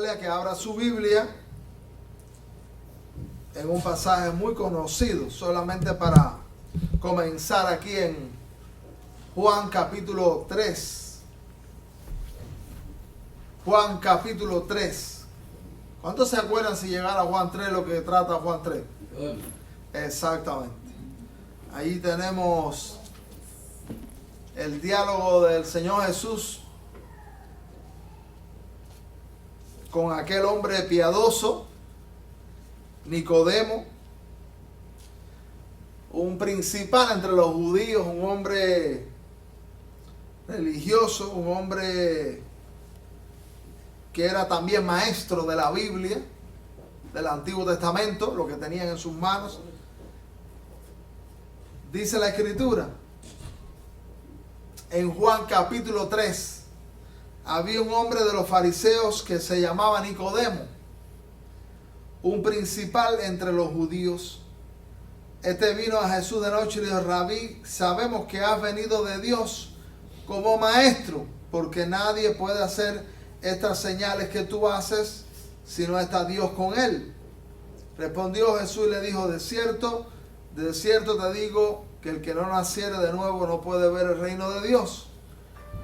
invitarle a que abra su Biblia en un pasaje muy conocido, solamente para comenzar aquí en Juan capítulo 3. Juan capítulo 3. ¿Cuántos se acuerdan si llegara a Juan 3 lo que trata Juan 3? Exactamente. Ahí tenemos el diálogo del Señor Jesús con aquel hombre piadoso, Nicodemo, un principal entre los judíos, un hombre religioso, un hombre que era también maestro de la Biblia, del Antiguo Testamento, lo que tenían en sus manos. Dice la Escritura, en Juan capítulo 3, había un hombre de los fariseos que se llamaba Nicodemo, un principal entre los judíos. Este vino a Jesús de noche y le dijo: Rabí, sabemos que has venido de Dios como maestro, porque nadie puede hacer estas señales que tú haces si no está Dios con él. Respondió Jesús y le dijo: de cierto te digo que el que no naciere de nuevo no puede ver el reino de Dios.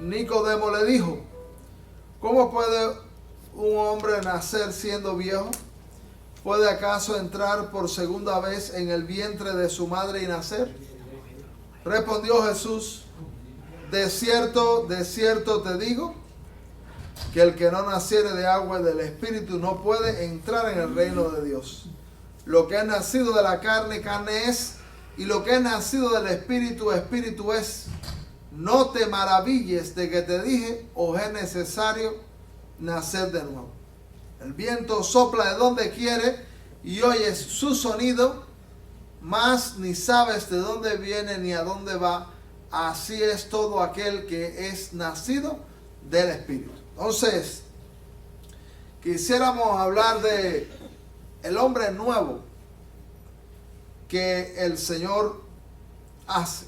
Nicodemo le dijo: ¿cómo puede un hombre nacer siendo viejo? ¿Puede acaso entrar por segunda vez en el vientre de su madre y nacer? Respondió Jesús: de cierto te digo que el que no naciere de agua y del Espíritu no puede entrar en el reino de Dios. Lo que es nacido de la carne, carne es, y lo que es nacido del Espíritu, Espíritu es. No te maravilles de que te dije, os es necesario nacer de nuevo. El viento sopla de donde quiere y oyes su sonido, mas ni sabes de dónde viene ni a dónde va. Así es todo aquel que es nacido del Espíritu. Entonces, quisiéramos hablar de el hombre nuevo que el Señor hace.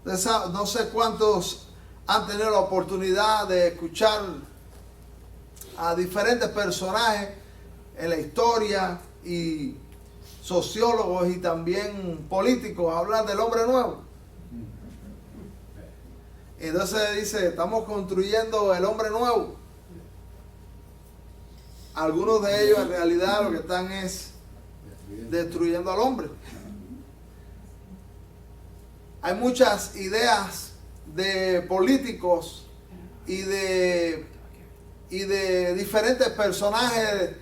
No sé cuántos han tenido la oportunidad de escuchar a diferentes personajes en la historia y sociólogos y también políticos hablar del hombre nuevo. Entonces dice, estamos construyendo el hombre nuevo. Algunos de ellos en realidad lo que están es destruyendo al hombre. Hay muchas ideas de políticos y de diferentes personajes,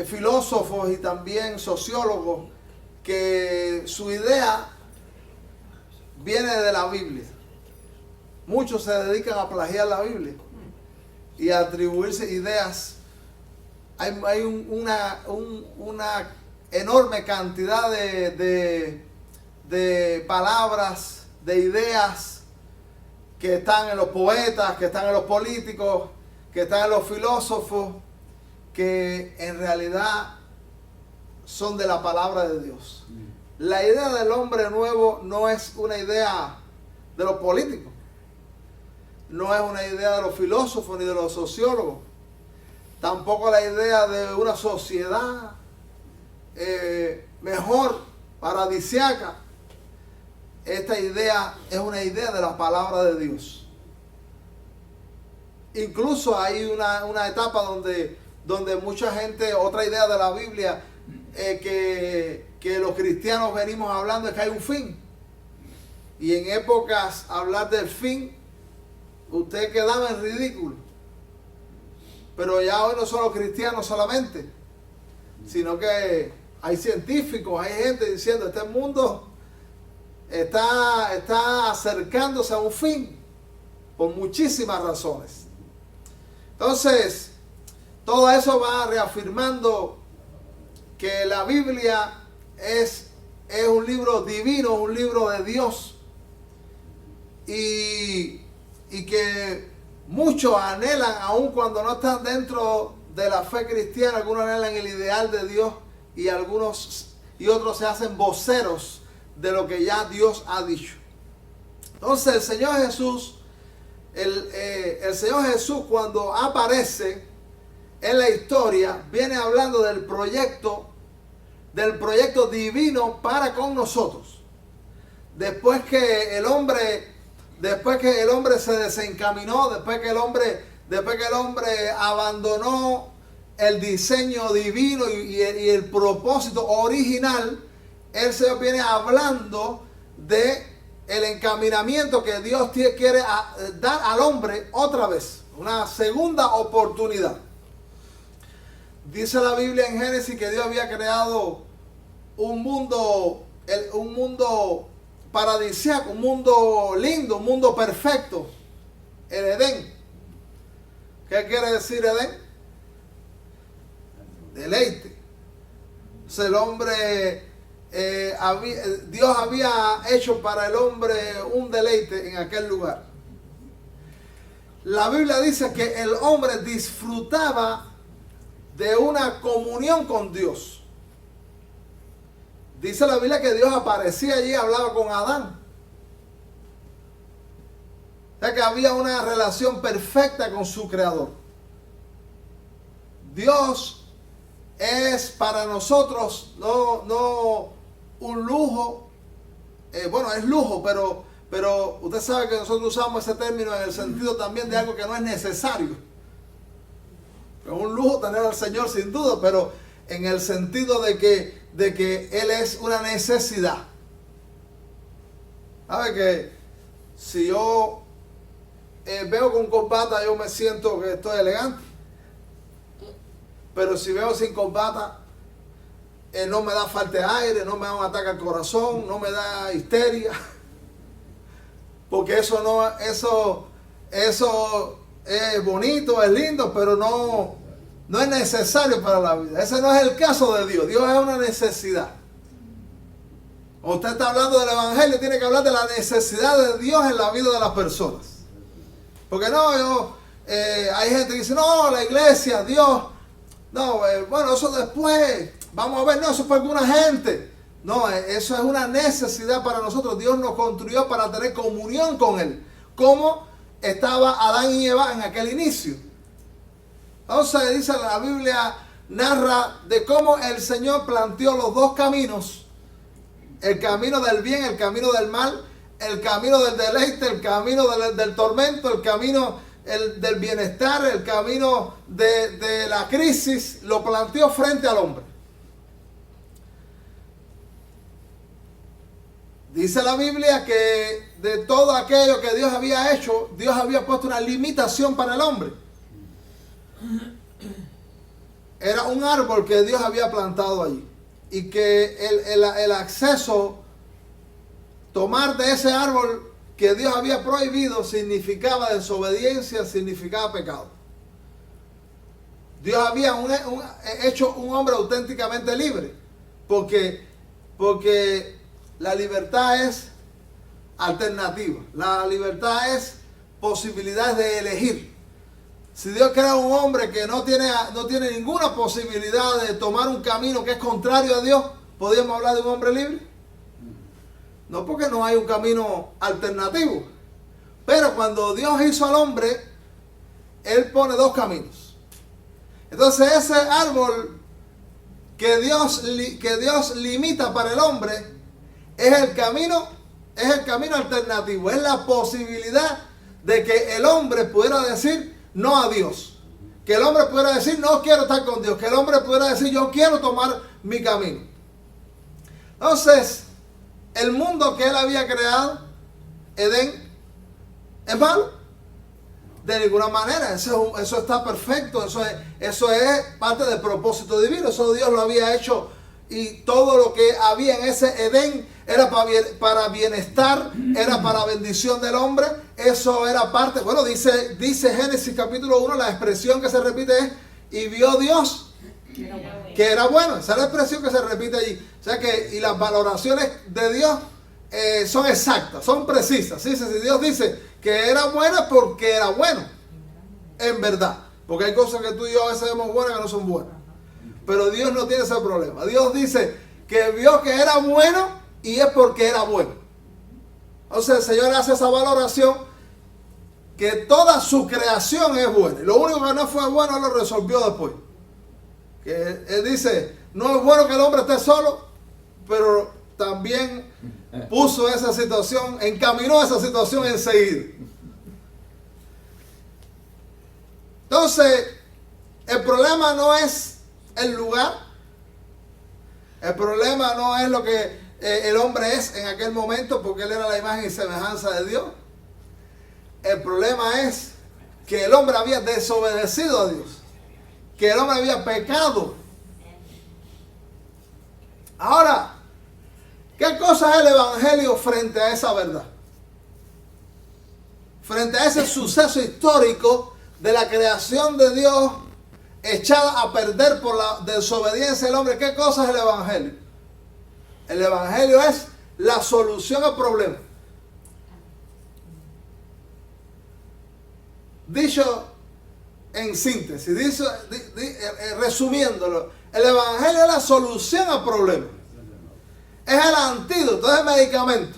filósofos y también sociólogos, que su idea viene de la Biblia. Muchos se dedican a plagiar la Biblia y a atribuirse ideas. Hay una enorme cantidad de palabras, de ideas que están en los poetas, que están en los políticos, que están en los filósofos, que en realidad son de la palabra de Dios. La idea del hombre nuevo no es una idea de los políticos, no es una idea de los filósofos ni de los sociólogos, tampoco la idea de una sociedad mejor, paradisíaca. Esta idea es una idea de la palabra de Dios. Incluso hay una etapa donde mucha gente, otra idea de la Biblia, que los cristianos venimos hablando, es que hay un fin. Y en épocas hablar del fin, usted quedaba en ridículo. Pero ya hoy no son los cristianos solamente, sino que hay científicos, hay gente diciendo, este mundo está acercándose a un fin, por muchísimas razones. Entonces, todo eso va reafirmando que la Biblia es un libro divino, un libro de Dios, y que muchos anhelan, aun cuando no están dentro de la fe cristiana, algunos anhelan el ideal de Dios y otros se hacen voceros de lo que ya Dios ha dicho. Entonces el Señor Jesús el Señor Jesús, cuando aparece en la historia, viene hablando del proyecto divino para con nosotros. Después que el hombre se desencaminó, después que el hombre abandonó el diseño divino y el propósito original, el Señor viene hablando de el encaminamiento que Dios quiere dar al hombre otra vez, una segunda oportunidad. Dice la Biblia en Génesis que Dios había creado un mundo paradisíaco, un mundo lindo, un mundo perfecto, el Edén. ¿Qué quiere decir Edén? Deleite. Entonces el hombre, Dios había hecho para el hombre un deleite en aquel lugar. La Biblia dice que el hombre disfrutaba de una comunión con Dios. Dice la Biblia que Dios aparecía allí y hablaba con Adán. O sea que había una relación perfecta con su creador. Dios es para nosotros no un lujo. Bueno, es lujo, pero usted sabe que nosotros usamos ese término en el sentido también de algo que no es necesario. Es un lujo tener al Señor sin duda, pero en el sentido de que Él es una necesidad. ¿Sabe que si yo veo con corbata, yo me siento que estoy elegante? Pero si veo sin corbata, no me da falta de aire, no me da un ataque al corazón, no me da histeria. Porque eso es bonito, es lindo, pero no es necesario para la vida. Ese no es el caso de Dios. Dios es una necesidad. Usted está hablando del Evangelio, tiene que hablar de la necesidad de Dios en la vida de las personas. Porque hay gente que dice, no, la iglesia, Dios, bueno, eso después, vamos a ver, no, eso es para alguna gente. No, eso es una necesidad para nosotros. Dios nos construyó para tener comunión con Él, como estaba Adán y Eva en aquel inicio. Entonces dice la Biblia, narra de cómo el Señor planteó los dos caminos, el camino del bien, el camino del mal, el camino del deleite, el camino del tormento, el camino del bienestar, el camino de la crisis, lo planteó frente al hombre. Dice la Biblia que de todo aquello que Dios había hecho, Dios había puesto una limitación para el hombre. Era un árbol que Dios había plantado allí. Y que el acceso, tomar de ese árbol que Dios había prohibido, significaba desobediencia, significaba pecado. Dios había hecho un hombre auténticamente libre. Porque la libertad es alternativa. La libertad es posibilidad de elegir. Si Dios crea un hombre que no tiene ninguna posibilidad de tomar un camino que es contrario a Dios, ¿podríamos hablar de un hombre libre? No, porque no hay un camino alternativo. Pero cuando Dios hizo al hombre, Él pone dos caminos. Entonces ese árbol que Dios limita para el hombre es el camino alternativo. Es la posibilidad de que el hombre pudiera decir no a Dios. Que el hombre pudiera decir no quiero estar con Dios. Que el hombre pudiera decir yo quiero tomar mi camino. Entonces, el mundo que Él había creado, Edén, ¿es malo? De ninguna manera. Eso está perfecto. Eso es parte del propósito divino. Eso Dios lo había hecho. Y todo lo que había en ese Edén era para bienestar, era para bendición del hombre. Eso era parte, bueno, dice Génesis capítulo 1, la expresión que se repite es, y vio Dios que era bueno. Esa es la expresión que se repite allí. O sea que, y las valoraciones de Dios son exactas, son precisas. ¿Sí? Si Dios dice que era bueno es porque era bueno, en verdad. Porque hay cosas que tú y yo a veces vemos buenas que no son buenas. Pero Dios no tiene ese problema. Dios dice que vio que era bueno y es porque era bueno. Entonces el Señor hace esa valoración que toda su creación es buena. Lo único que no fue bueno, él lo resolvió después. Que él dice, no es bueno que el hombre esté solo, pero también puso esa situación, encaminó esa situación enseguida. Entonces, el problema no es el lugar, el problema no es lo que el hombre es en aquel momento, porque él era la imagen y semejanza de Dios. El problema es que el hombre había desobedecido a Dios, que el hombre había pecado. Ahora, ¿qué cosa es el Evangelio frente a esa verdad? Frente a ese suceso histórico de la creación de Dios echada a perder por la desobediencia del hombre. ¿Qué cosa es el Evangelio? El Evangelio es la solución al problema. Dicho en síntesis, resumiéndolo, el Evangelio es la solución al problema. Es el antídoto, es el medicamento.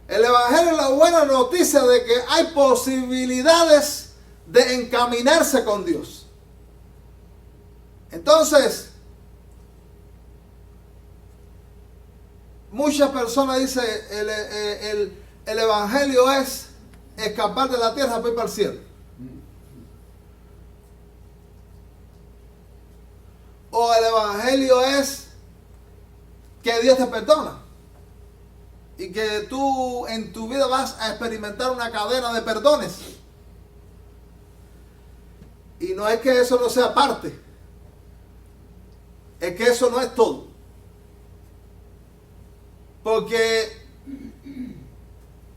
El Evangelio es la buena noticia de que hay posibilidades de encaminarse con Dios. Entonces, muchas personas dicen el Evangelio es escapar de la tierra para ir para el cielo. O el Evangelio es que Dios te perdona y que tú en tu vida vas a experimentar una cadena de perdones. Y no es que eso no sea parte, es que eso no es todo. Porque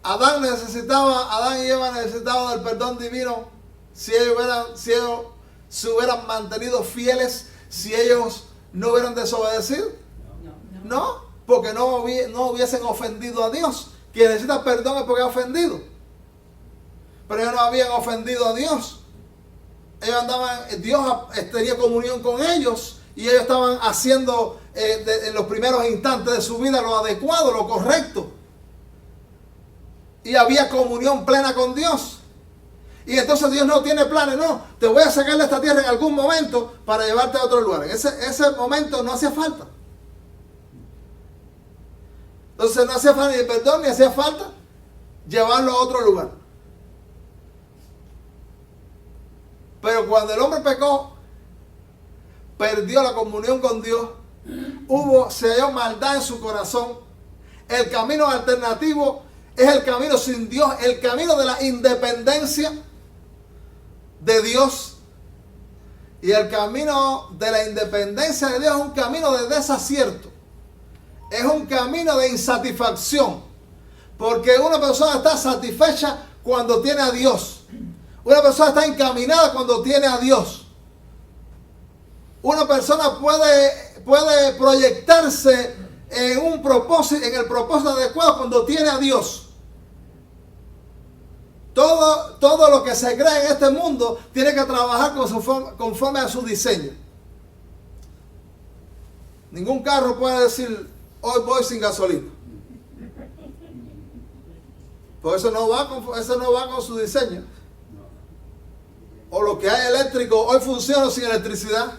Adán y Eva necesitaban del perdón divino si ellos se hubieran mantenido fieles, si ellos no hubieran desobedecido. No, porque no hubiesen ofendido a Dios. Quien necesita perdón es porque ha ofendido. Pero ellos no habían ofendido a Dios. Ellos Dios tenía comunión con ellos y ellos estaban haciendo en los primeros instantes de su vida lo adecuado, lo correcto. Y había comunión plena con Dios. Y entonces Dios no tiene planes, no. Te voy a sacar de esta tierra en algún momento para llevarte a otro lugar. En ese momento no hacía falta. Entonces no hacía falta ni perdón, ni hacía falta llevarlo a otro lugar. Pero cuando el hombre pecó, perdió la comunión con Dios, se halló maldad en su corazón. El camino alternativo es el camino sin Dios, el camino de la independencia de Dios. Y el camino de la independencia de Dios es un camino de desacierto. Es un camino de insatisfacción. Porque una persona está satisfecha cuando tiene a Dios. Una persona está encaminada cuando tiene a Dios. Una persona puede proyectarse en el propósito adecuado cuando tiene a Dios. Todo lo que se cree en este mundo tiene que trabajar conforme a su diseño. Ningún carro puede decir, hoy voy sin gasolina. Por eso no va con su diseño. O lo que hay eléctrico, hoy funciona sin electricidad.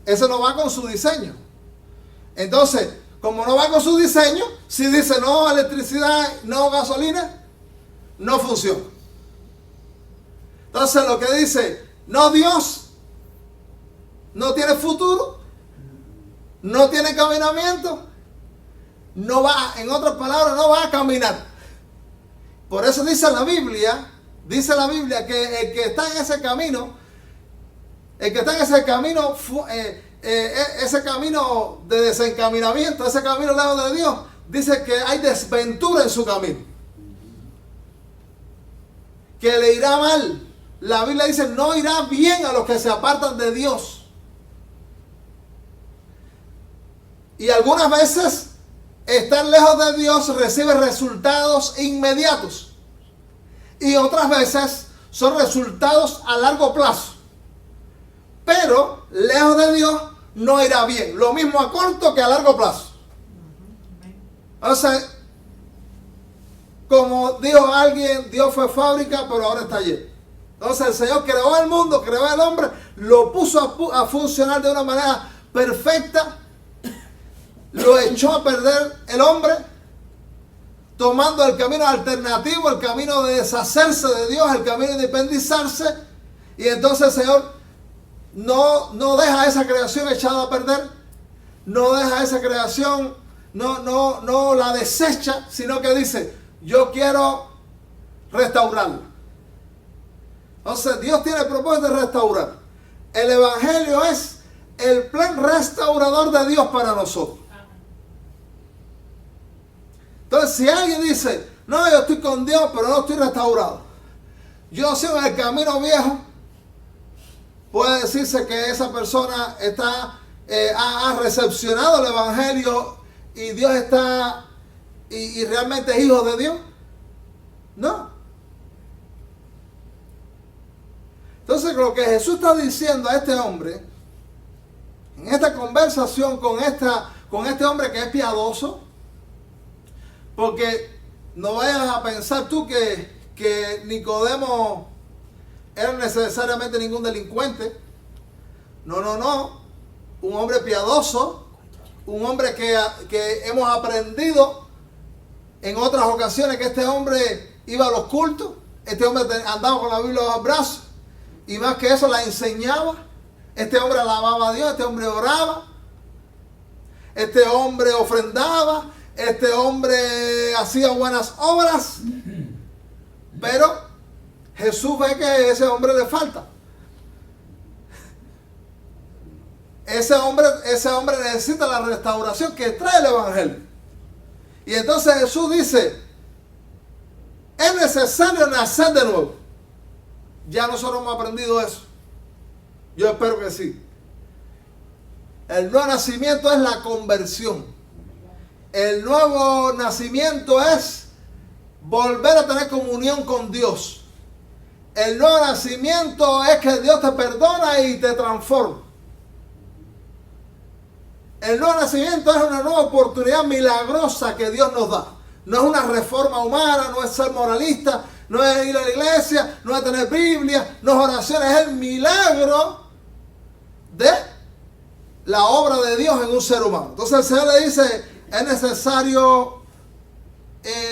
Eso no va con su diseño. Entonces, como no va con su diseño, si dice no electricidad, no gasolina, no funciona. Entonces lo que dice, no Dios, no tiene futuro, no tiene caminamiento, no va, en otras palabras, no va a caminar. Por eso dice la Biblia que el que está en ese camino, ese camino de desencaminamiento, ese camino lejos de Dios, dice que hay desventura en su camino, que le irá mal. La Biblia dice, no irá bien a los que se apartan de Dios. Y algunas veces estar lejos de Dios recibe resultados inmediatos. Y otras veces son resultados a largo plazo. Pero lejos de Dios no irá bien. Lo mismo a corto que a largo plazo. O sea, Como dijo alguien, Dios fue fábrica, pero ahora está taller. Entonces el Señor creó el mundo, creó el hombre, lo puso a funcionar de una manera perfecta, lo echó a perder el hombre, tomando el camino alternativo, el camino de deshacerse de Dios, el camino de independizarse. Y entonces el Señor no deja esa creación echada a perder, no deja esa creación, no la desecha, sino que dice, yo quiero restaurarla. Entonces Dios tiene el propósito de restaurar. El Evangelio es el plan restaurador de Dios para nosotros. Entonces si alguien dice, no, yo estoy con Dios, pero no estoy restaurado, yo sigo en el camino viejo, puede decirse que esa persona ha recepcionado el Evangelio y Dios está y realmente es hijo de Dios. No. Entonces lo que Jesús está diciendo a este hombre, en esta conversación con este hombre que es piadoso, porque no vayas a pensar tú que Nicodemo era necesariamente ningún delincuente. No. Un hombre piadoso, un hombre que hemos aprendido en otras ocasiones que este hombre iba a los cultos, este hombre andaba con la Biblia bajo el brazo, y más que eso la enseñaba. Este hombre alababa a Dios, este hombre oraba, este hombre ofrendaba, este hombre hacía buenas obras, pero Jesús ve que a ese hombre le falta. Ese hombre necesita la restauración que trae el Evangelio. Y entonces Jesús dice, es necesario nacer de nuevo. Ya nosotros hemos aprendido eso. Yo espero que sí. El nuevo nacimiento es la conversión. El nuevo nacimiento es volver a tener comunión con Dios. El nuevo nacimiento es que Dios te perdona y te transforma. El nuevo nacimiento es una nueva oportunidad milagrosa que Dios nos da. No es una reforma humana, no es ser moralista, no es ir a la iglesia, no es tener Biblia, no es oraciones, es el milagro de la obra de Dios en un ser humano. Entonces el Señor le dice, es necesario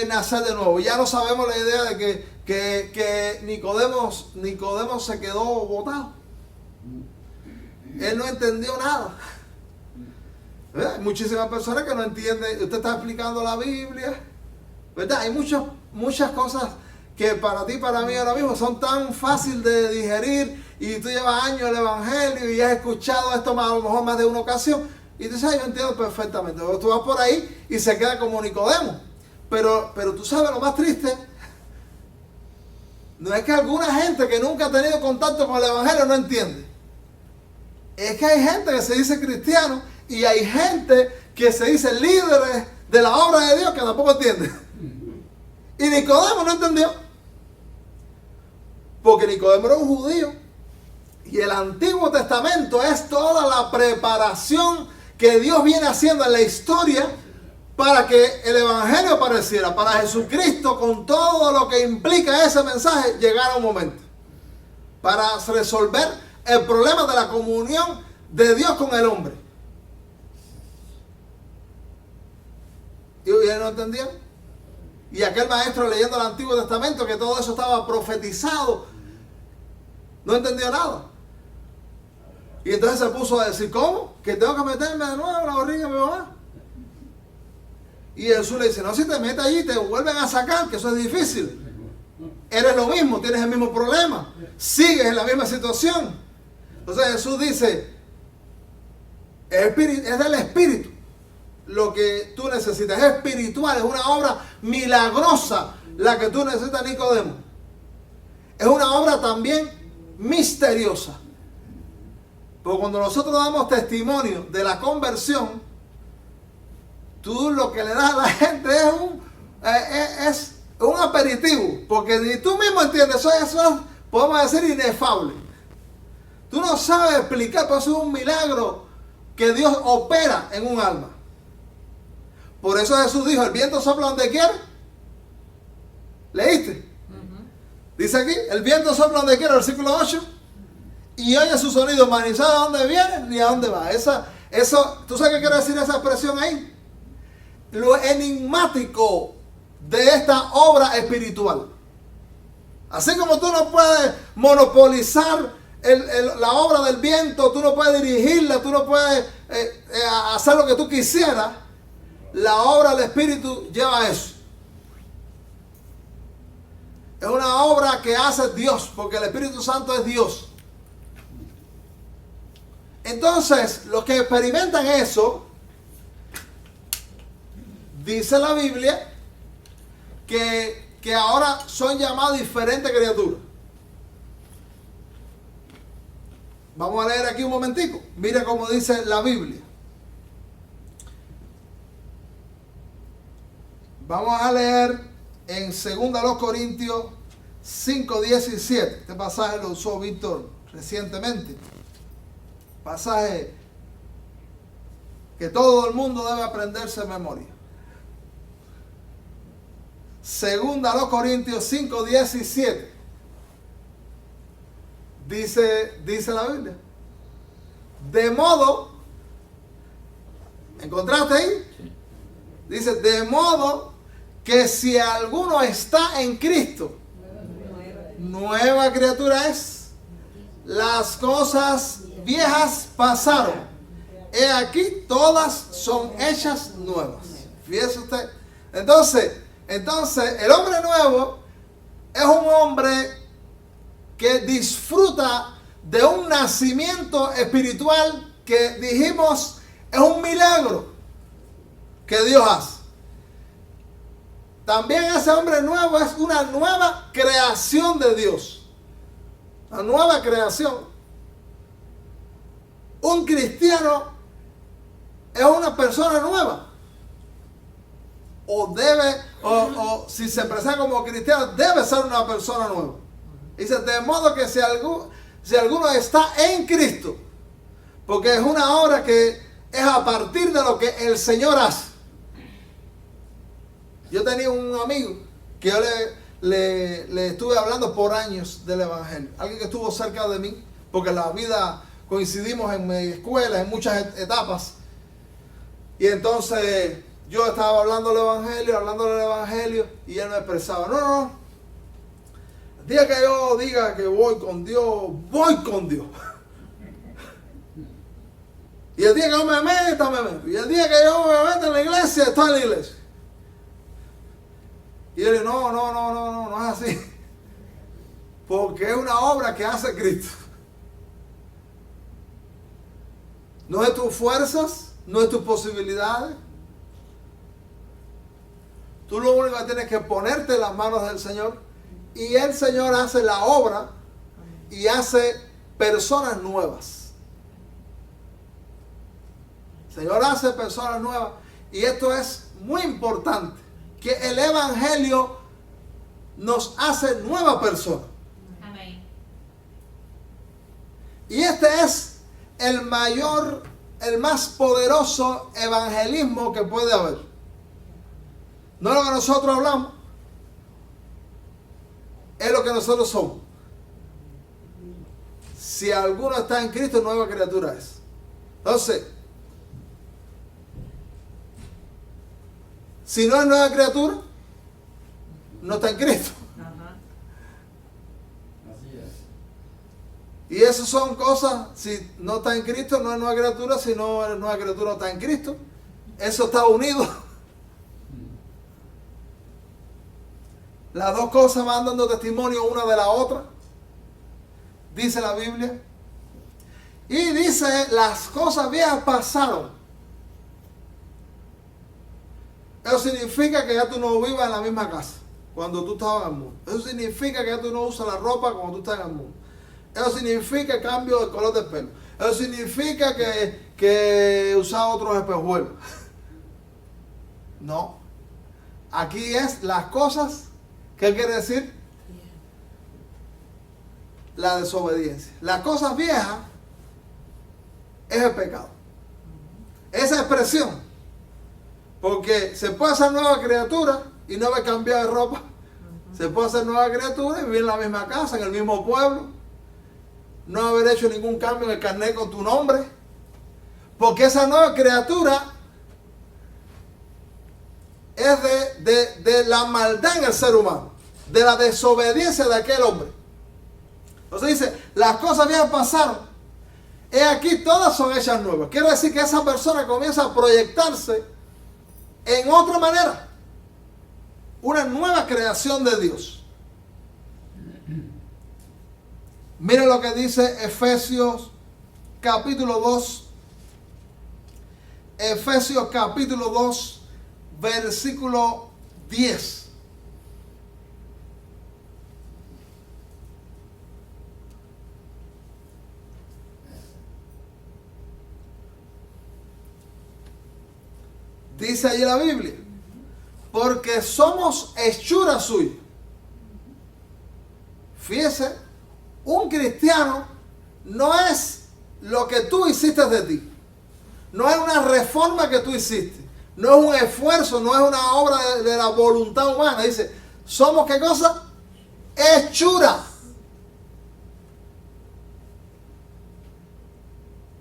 nacer de nuevo. Ya no sabemos la idea de que Nicodemo se quedó botado. Él no entendió nada. ¿Verdad? Hay muchísimas personas que no entienden. Usted está explicando la Biblia, ¿verdad? Hay muchas cosas que para ti, para mí ahora mismo son tan fáciles de digerir, y tú llevas años el Evangelio y has escuchado esto a lo mejor más de una ocasión y tú dices, yo entiendo perfectamente. Pero tú vas por ahí y se queda como Nicodemo. Pero tú sabes lo más triste, no es que alguna gente que nunca ha tenido contacto con el Evangelio no entiende. Es que hay gente que se dice cristiano y hay gente que se dice líderes de la obra de Dios que tampoco entiende. Y Nicodemo no entendió. Porque Nicodemo era un judío. Y el Antiguo Testamento es toda la preparación que Dios viene haciendo en la historia para que el Evangelio apareciera, para Jesucristo, con todo lo que implica ese mensaje, llegara un momento. Para resolver el problema de la comunión de Dios con el hombre. ¿Y él no entendía? Y aquel maestro leyendo el Antiguo Testamento, que todo eso estaba profetizado, no entendió nada. Y entonces se puso a decir, ¿cómo? ¿Que tengo que meterme de nuevo en la barriga de mi mamá? Y Jesús le dice, no, si te metes allí te vuelven a sacar, que eso es difícil. Eres lo mismo, tienes el mismo problema, sigues en la misma situación. Entonces Jesús dice, es del Espíritu lo que tú necesitas, es espiritual, es una obra milagrosa la que tú necesitas, Nicodemo. Es una obra también misteriosa. Porque cuando nosotros damos testimonio de la conversión, tú lo que le das a la gente es un aperitivo, porque ni tú mismo entiendes, eso es, podemos decir, inefable. Tú no sabes explicar, pero eso es un milagro que Dios opera en un alma. Por eso Jesús dijo, el viento sopla donde quiere ¿Leíste? Dice aquí, el viento sopla donde quiera, versículo 8, y oye su sonido, mas ni sabe a dónde viene ni a dónde va. Eso, ¿tú sabes qué quiere decir esa expresión ahí? Lo enigmático de esta obra espiritual. Así como tú no puedes monopolizar la obra del viento, tú no puedes dirigirla, tú no puedes hacer lo que tú quisieras, la obra del Espíritu lleva eso. Es una obra que hace Dios, porque el Espíritu Santo es Dios. Entonces, los que experimentan eso, dice la Biblia, que ahora son llamadas diferentes criaturas. Vamos a leer aquí un momentico. Mira cómo dice la Biblia. Vamos a leer en 2 Corintios 5:17. Este pasaje lo usó Víctor recientemente. Pasaje que todo el mundo debe aprenderse de memoria. 2 Corintios 5:17. Dice la Biblia. De modo, ¿encontraste ahí? Sí. Dice, de modo que si alguno está en Cristo, nueva criatura es. Las cosas viejas pasaron. He aquí, todas son hechas nuevas. Fíjese usted. Entonces, el hombre nuevo es un hombre que disfruta de un nacimiento espiritual que dijimos es un milagro que Dios hace. También ese hombre nuevo es una nueva creación de Dios. Una nueva creación. Un cristiano es una persona nueva. O si se presenta como cristiano, debe ser una persona nueva. Dice, de modo que si alguno está en Cristo, porque es una obra que es a partir de lo que el Señor hace. Yo tenía un amigo que yo le estuve hablando por años del Evangelio. Alguien que estuvo cerca de mí, porque la vida coincidimos en mi escuela, en muchas etapas. Y entonces yo estaba hablándole del Evangelio, y él me expresaba, no. El día que yo diga que voy con Dios, voy con Dios. Y el día que yo me meto. Y el día que yo me meto en la iglesia, estoy en la iglesia. Y él dice, no es así. Porque es una obra que hace Cristo. No es tus fuerzas, no es tus posibilidades. Tú lo único que tienes que ponerte en las manos del Señor. Y el Señor hace la obra y hace personas nuevas. El Señor hace personas nuevas. Y esto es muy importante. Que el Evangelio nos hace nueva persona. Amén. Y este es el más poderoso evangelismo que puede haber. No es lo que nosotros hablamos. Es lo que nosotros somos. Si alguno está en Cristo, nueva criatura es. Entonces, si no es nueva criatura, no está en Cristo. Así es. Y esas son cosas, si no está en Cristo, no es nueva criatura. Si no es nueva criatura, no está en Cristo. Eso está unido. Las dos cosas van dando testimonio una de la otra. Dice la Biblia. Y dice, las cosas viejas pasaron. Eso significa que ya tú no vivas en la misma casa cuando tú estabas en el mundo. Eso significa que ya tú no usas la ropa cuando tú estás en el mundo. Eso significa cambio de color del pelo. Eso significa que usas otros espejuelos. No. Aquí es las cosas. ¿Qué quiere decir? La desobediencia. Las cosas viejas es el pecado. Esa expresión. Porque se puede ser nueva criatura y no haber cambiado de ropa. Se puede hacer nueva criatura y vivir en la misma casa, en el mismo pueblo. No haber hecho ningún cambio en el carnet con tu nombre. Porque esa nueva criatura es de la maldad en el ser humano, de la desobediencia de aquel hombre. Entonces dice, las cosas viejas pasaron, he aquí todas son hechas nuevas. Quiere decir que esa persona comienza a proyectarse en otra manera, una nueva creación de Dios. Miren lo que dice Efesios capítulo 2, Efesios capítulo 2, versículo 10. Dice allí la Biblia, porque somos hechura suya. Fíjese, un cristiano no es lo que tú hiciste de ti. No es una reforma que tú hiciste. No es un esfuerzo, no es una obra de la voluntad humana. Dice, somos ¿qué cosa? Hechura.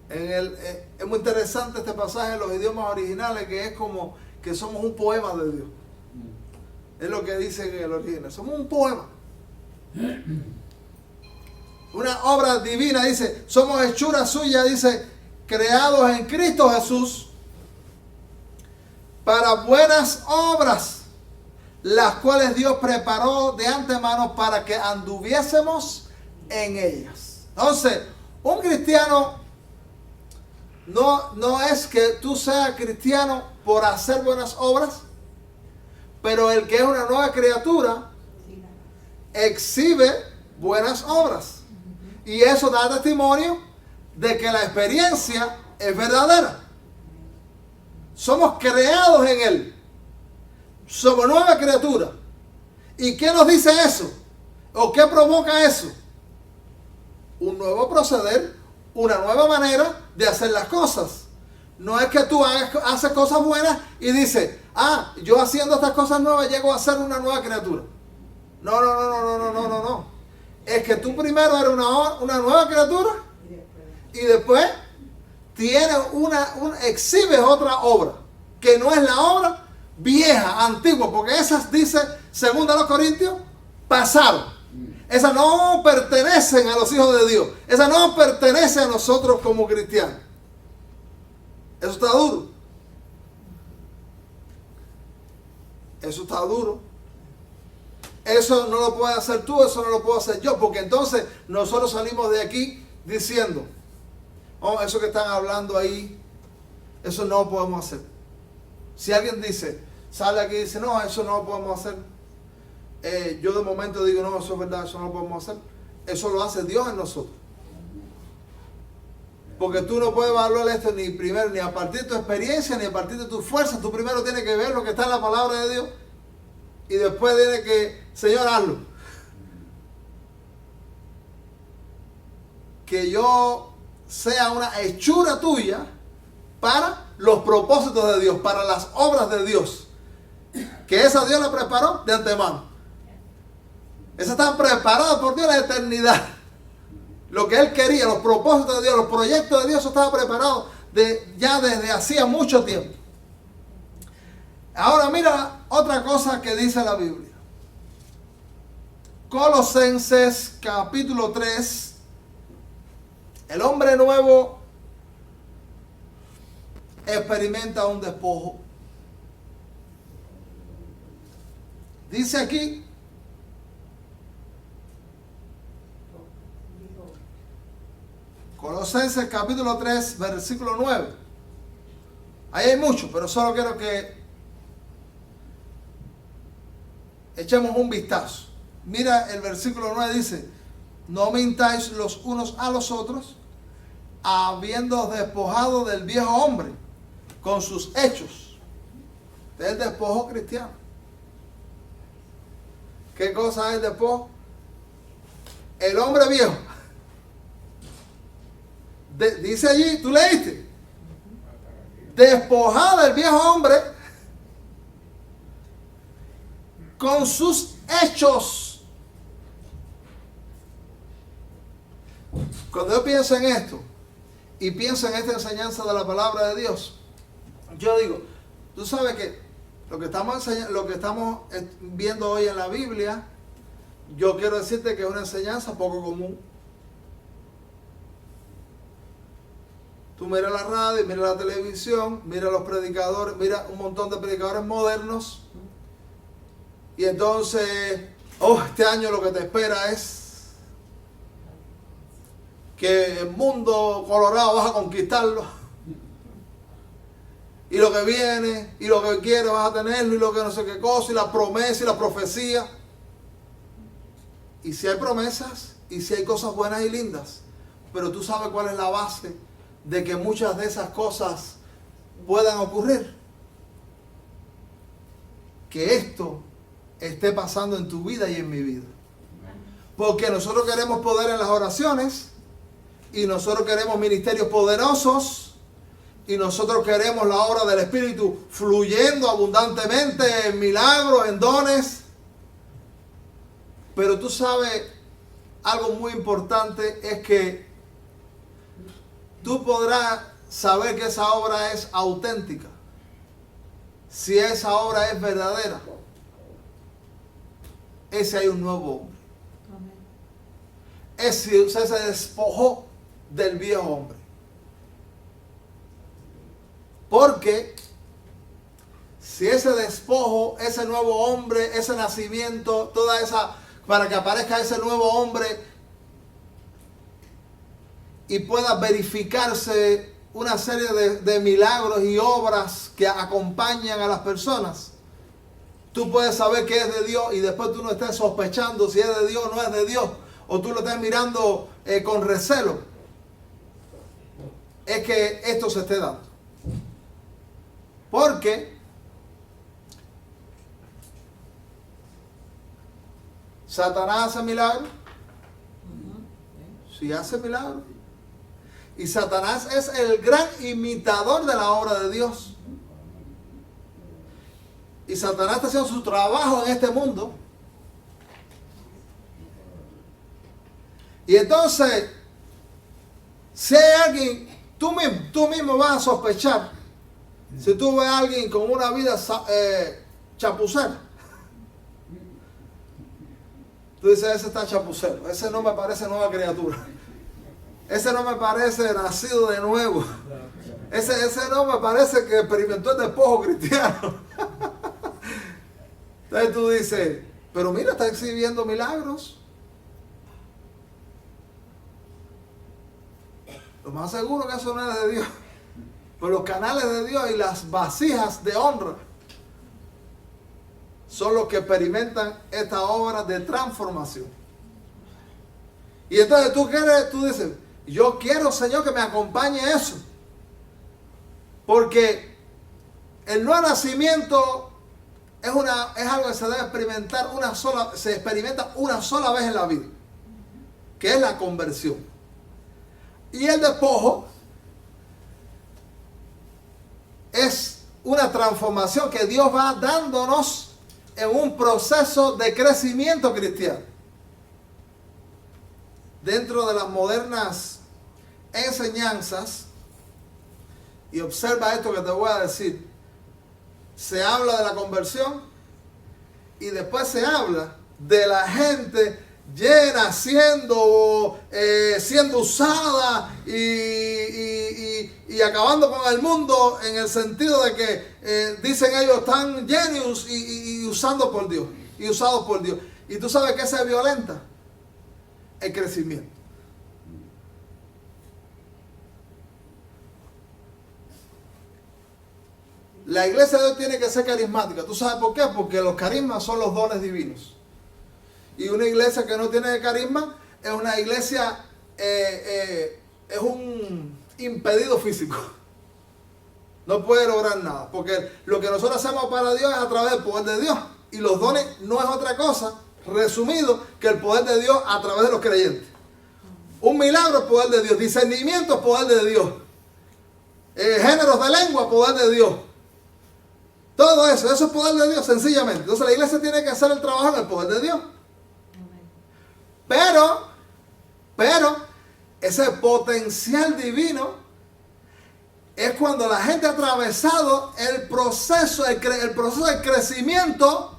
Es muy interesante este pasaje en los idiomas originales, que es como que somos un poema de Dios. Es lo que dice en el original. Somos un poema. Una obra divina, dice, somos hechura suya, dice, creados en Cristo Jesús para buenas obras, las cuales Dios preparó de antemano para que anduviésemos en ellas. Entonces, un cristiano no es que tú seas cristiano por hacer buenas obras, pero el que es una nueva criatura exhibe buenas obras. Y eso da testimonio de que la experiencia es verdadera. Somos creados en Él. Somos nueva criatura. ¿Y qué nos dice eso? ¿O qué provoca eso? Un nuevo proceder, una nueva manera de hacer las cosas. No es que tú haces cosas buenas y dices, yo haciendo estas cosas nuevas llego a ser una nueva criatura. No. Es que tú primero eres una nueva criatura y después tienes exhibes otra obra, que no es la obra vieja, antigua, porque esas, dice 2 Corintios, pasaron. Esas no pertenecen a los hijos de Dios. Esas no pertenecen a nosotros como cristianos. Eso está duro. Eso está duro. Eso no lo puedes hacer tú, eso no lo puedo hacer yo, porque entonces nosotros salimos de aquí diciendo, eso que están hablando ahí, eso no lo podemos hacer. Si alguien sale aquí y dice, no, eso no lo podemos hacer, yo de momento digo, no, eso es verdad, eso no lo podemos hacer. Eso lo hace Dios en nosotros. Porque tú no puedes evaluar esto ni primero, ni a partir de tu experiencia, ni a partir de tu fuerza. Tú primero tienes que ver lo que está en la palabra de Dios. Y después tienes que, Señor, hazlo. Que yo sea una hechura tuya para los propósitos de Dios, para las obras de Dios. Que esa Dios la preparó de antemano. Esa está preparada por Dios en la eternidad. Lo que Él quería, los propósitos de Dios, los proyectos de Dios, eso estaba preparado ya desde hacía mucho tiempo. Ahora mira otra cosa que dice la Biblia. Colosenses capítulo 3. El hombre nuevo experimenta un despojo. Dice aquí, Colosenses capítulo 3, versículo 9. Ahí hay mucho, pero solo quiero que echemos un vistazo. Mira el versículo 9, dice, no mintáis los unos a los otros, habiendo despojado del viejo hombre con sus hechos. Este es el despojo cristiano. ¿Qué cosa es el despojo? El hombre viejo. Dice allí, tú leíste, despojado del viejo hombre con sus hechos. Cuando yo pienso en esto y pienso en esta enseñanza de la palabra de Dios, yo digo, tú sabes que lo que estamos viendo hoy en la Biblia, yo quiero decirte que es una enseñanza poco común. Tú mira la radio, mira la televisión, mira los predicadores, mira un montón de predicadores modernos. Y entonces, este año lo que te espera es que el mundo colorado vas a conquistarlo. Y lo que viene, y lo que quiere vas a tenerlo, y lo que no sé qué cosa, y la promesa y la profecía. Y si hay promesas, y si hay cosas buenas y lindas, pero tú sabes cuál es la base de que muchas de esas cosas puedan ocurrir. Que esto esté pasando en tu vida y en mi vida. Porque nosotros queremos poder en las oraciones, y nosotros queremos ministerios poderosos, y nosotros queremos la obra del Espíritu fluyendo abundantemente en milagros, en dones. Pero tú sabes, algo muy importante es que tú podrás saber que esa obra es auténtica, si esa obra es verdadera. Ese hay un nuevo hombre. Ese se despojó del viejo hombre. Porque si ese despojo, ese nuevo hombre, ese nacimiento, toda esa, para que aparezca ese nuevo hombre y pueda verificarse una serie de milagros y obras que acompañan a las personas, tú puedes saber que es de Dios y después tú no estés sospechando si es de Dios o no es de Dios, o tú lo estés mirando con recelo. Es que esto se esté dando. Porque Satanás hace milagros. Sí hace milagros. Y Satanás es el gran imitador de la obra de Dios. Y Satanás está haciendo su trabajo en este mundo. Y entonces, si hay alguien, tú mismo vas a sospechar. Si tú ves a alguien con una vida chapucera, tú dices, ese está chapucero, ese no me parece nueva criatura, ese no me parece nacido de nuevo, ese no me parece que experimentó el despojo cristiano. Entonces tú dices, pero mira, está exhibiendo milagros. Lo más seguro que eso no es de Dios. Pero los canales de Dios y las vasijas de honra son los que experimentan esta obra de transformación. Y entonces tú dices, yo quiero, Señor, que me acompañe eso. Porque el nuevo nacimiento es algo que se debe experimentar se experimenta una sola vez en la vida, que es la conversión. Y el despojo es una transformación que Dios va dándonos en un proceso de crecimiento cristiano. Dentro de las modernas enseñanzas, y observa esto que te voy a decir, se habla de la conversión y después se habla de la gente llena, siendo usada y acabando con el mundo, en el sentido de que dicen ellos están genios y usando por Dios y usados por Dios. Y tú sabes que se violenta el crecimiento. La iglesia de Dios tiene que ser carismática. ¿Tú sabes por qué? Porque los carismas son los dones divinos. Y una iglesia que no tiene carisma es una iglesia, es un impedido físico. No puede lograr nada. Porque lo que nosotros hacemos para Dios es a través del poder de Dios. Y los dones no es otra cosa, resumido, que el poder de Dios a través de los creyentes. Un milagro es poder de Dios. Discernimiento es poder de Dios. Géneros de lengua, poder de Dios. Todo eso es poder de Dios, sencillamente. Entonces la iglesia tiene que hacer el trabajo en el poder de Dios. Pero, ese potencial divino es cuando la gente ha atravesado el proceso del crecimiento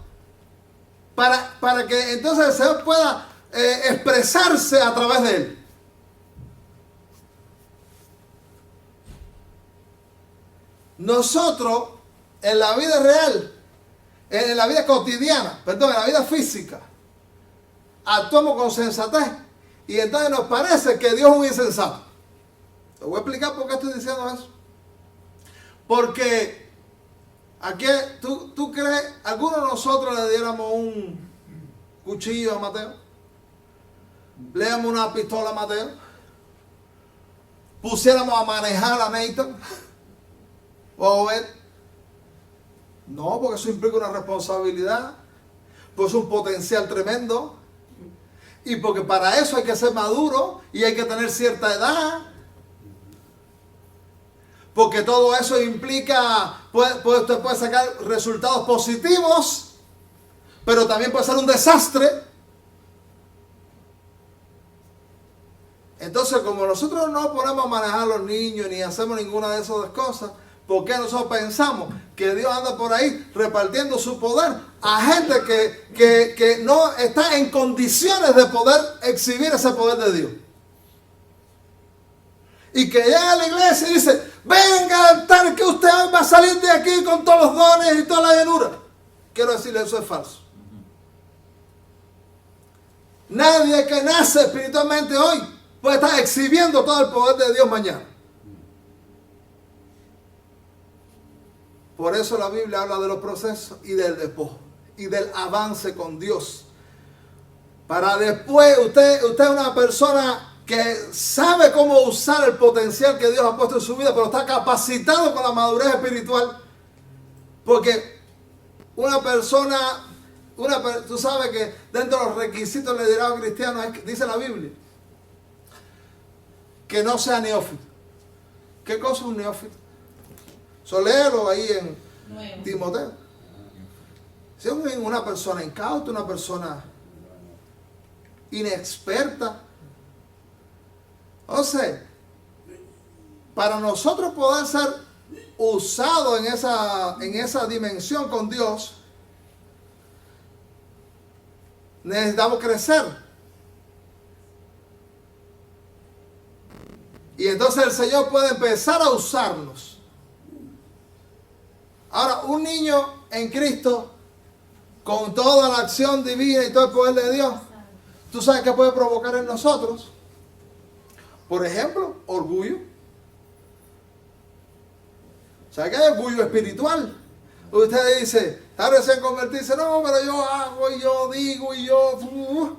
para que entonces el Señor pueda expresarse a través de él. Nosotros, en la vida real, en la vida cotidiana, en la vida física, actuamos con sensatez y entonces nos parece que Dios es un insensato. Te voy a explicar por qué estoy diciendo eso. Porque aquí tú crees, algunos de nosotros le diéramos un cuchillo a Mateo, le diéramos una pistola a Mateo, pusiéramos a manejar a Nathan o a Obed. No, porque eso implica una responsabilidad, pues un potencial tremendo, y porque para eso hay que ser maduro y hay que tener cierta edad, porque todo eso implica, usted puede sacar resultados positivos, pero también puede ser un desastre. Entonces, como nosotros no ponemos a manejar a los niños ni hacemos ninguna de esas cosas, ¿por qué nosotros pensamos que Dios anda por ahí repartiendo su poder a gente que no está en condiciones de poder exhibir ese poder de Dios? Y que llega a la iglesia y dice, venga al altar que usted va a salir de aquí con todos los dones y toda la llenura. Quiero decirle, eso es falso. Nadie que nace espiritualmente hoy puede estar exhibiendo todo el poder de Dios mañana. Por eso la Biblia habla de los procesos y del despojo y del avance con Dios. Para después, usted es una persona que sabe cómo usar el potencial que Dios ha puesto en su vida, pero está capacitado con la madurez espiritual. Porque una persona, tú sabes que dentro de los requisitos del liderazgo cristiano dice la Biblia que no sea neófito. ¿Qué cosa es un neófito? Léelo ahí en Timoteo. Si es una persona incauta, una persona inexperta. O sea, para nosotros poder ser usados en esa dimensión con Dios, necesitamos crecer. Y entonces el Señor puede empezar a usarnos. Ahora, un niño en Cristo, con toda la acción divina y todo el poder de Dios, ¿tú sabes qué puede provocar en nosotros? Por ejemplo, orgullo. ¿Sabe qué hay orgullo espiritual? Usted dice, está recién convertido, dice, no, pero yo hago y yo digo y yo...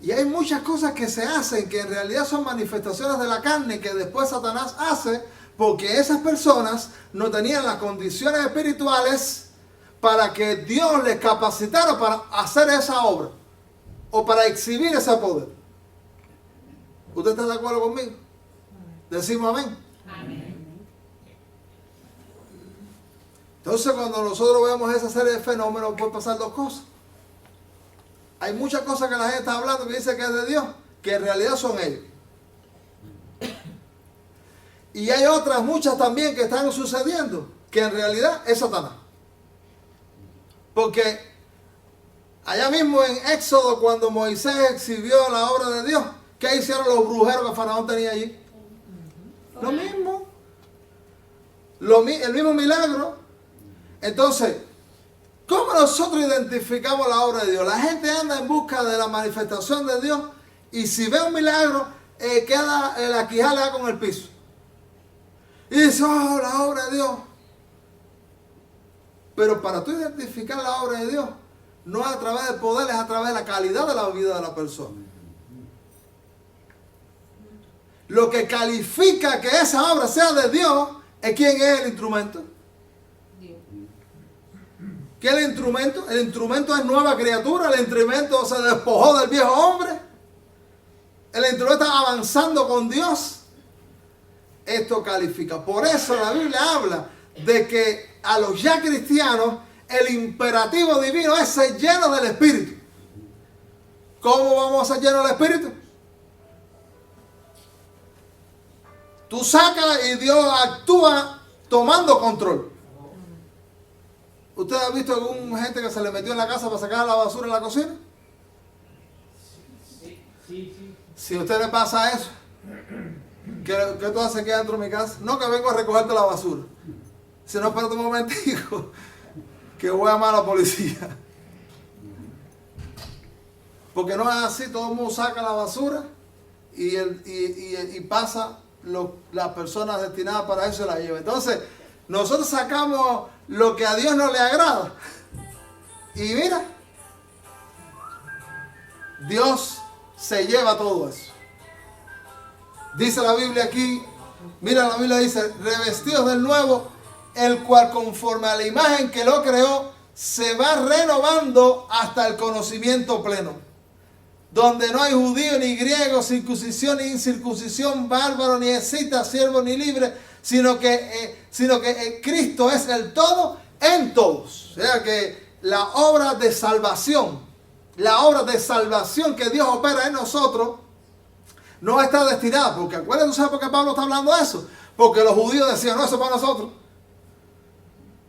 Y hay muchas cosas que se hacen que en realidad son manifestaciones de la carne que después Satanás hace porque esas personas no tenían las condiciones espirituales para que Dios les capacitara para hacer esa obra o para exhibir ese poder. ¿Usted está de acuerdo conmigo? Decimos amén. Amén. Entonces, cuando nosotros vemos esa serie de fenómenos, pueden pasar dos cosas. Hay muchas cosas que la gente está hablando que dice que es de Dios, que en realidad son ellos. Y hay otras muchas también que están sucediendo, que en realidad es Satanás. Porque allá mismo en Éxodo, cuando Moisés exhibió la obra de Dios, ¿qué hicieron los brujeros que Faraón tenía allí? Lo mismo. El mismo milagro. Entonces, ¿cómo nosotros identificamos la obra de Dios? La gente anda en busca de la manifestación de Dios y si ve un milagro, queda la quijada con el piso. Y dice, oh, la obra de Dios. Pero para tú identificar la obra de Dios, no es a través del poder, es a través de la calidad de la vida de la persona. Lo que califica que esa obra sea de Dios es quién es el instrumento. Dios. ¿Qué es el instrumento? El instrumento es nueva criatura, el instrumento se despojó del viejo hombre. El instrumento está avanzando con Dios. Esto califica. Por eso la Biblia habla de que a los ya cristianos, el imperativo divino es ser lleno del Espíritu. ¿Cómo vamos a ser llenos del Espíritu? Tú sacas y Dios actúa tomando control. ¿Usted ha visto algún gente que se le metió en la casa para sacar la basura en la cocina? Sí. Si a usted le pasa eso, ¿qué tú haces aquí dentro de mi casa? No, que vengo a recogerte la basura. Si no, espérate un momentico, que voy a llamar a la policía. Porque no es así, todo el mundo saca la basura y pasa las personas destinadas para eso la llevan. Entonces, nosotros sacamos lo que a Dios no le agrada. Y mira, Dios se lleva todo eso. Dice la Biblia aquí, mira, la Biblia dice, revestidos del nuevo, el cual conforme a la imagen que lo creó, se va renovando hasta el conocimiento pleno. Donde no hay judío ni griego, circuncisión ni incircuncisión, bárbaro ni escita, siervo ni libre, sino que Cristo es el todo en todos. O sea que la obra de salvación que Dios opera en nosotros, no está destinada, porque acuérdense, ¿sabes por qué Pablo está hablando de eso? Porque los judíos decían, no, eso es para nosotros.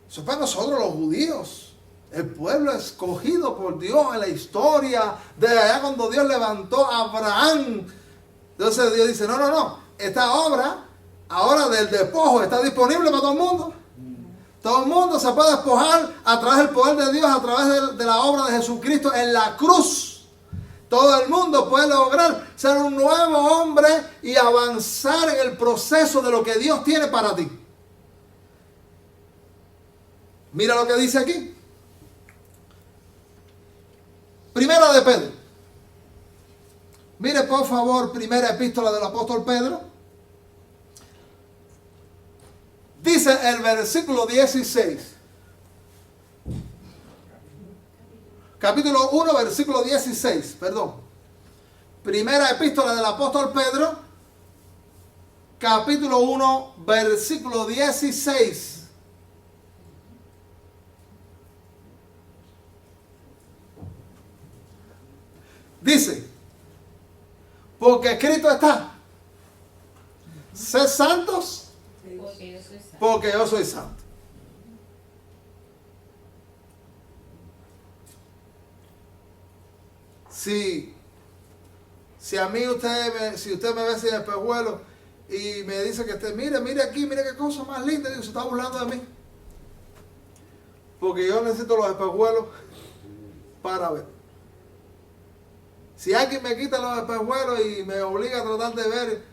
Eso es para nosotros los judíos. El pueblo escogido por Dios en la historia, de allá cuando Dios levantó a Abraham. Entonces Dios dice, no, esta obra, ahora del despojo, está disponible para todo el mundo. Todo el mundo se puede despojar a través del poder de Dios, a través de la obra de Jesucristo en la cruz. Todo el mundo puede lograr ser un nuevo hombre y avanzar en el proceso de lo que Dios tiene para ti. Mira lo que dice aquí. Primera de Pedro. Mire por favor, primera epístola del apóstol Pedro. Dice el versículo 16. Capítulo 1, versículo 16, perdón. Primera epístola del apóstol Pedro, capítulo 1, versículo 16. Dice, porque escrito está, sed santos, porque yo soy santo. Si a mí si usted me ve sin espejuelo y me dice que mire aquí, mire qué cosa más linda, digo, se está burlando de mí. Porque yo necesito los espejuelos para ver. Si alguien me quita los espejuelos y me obliga a tratar de ver,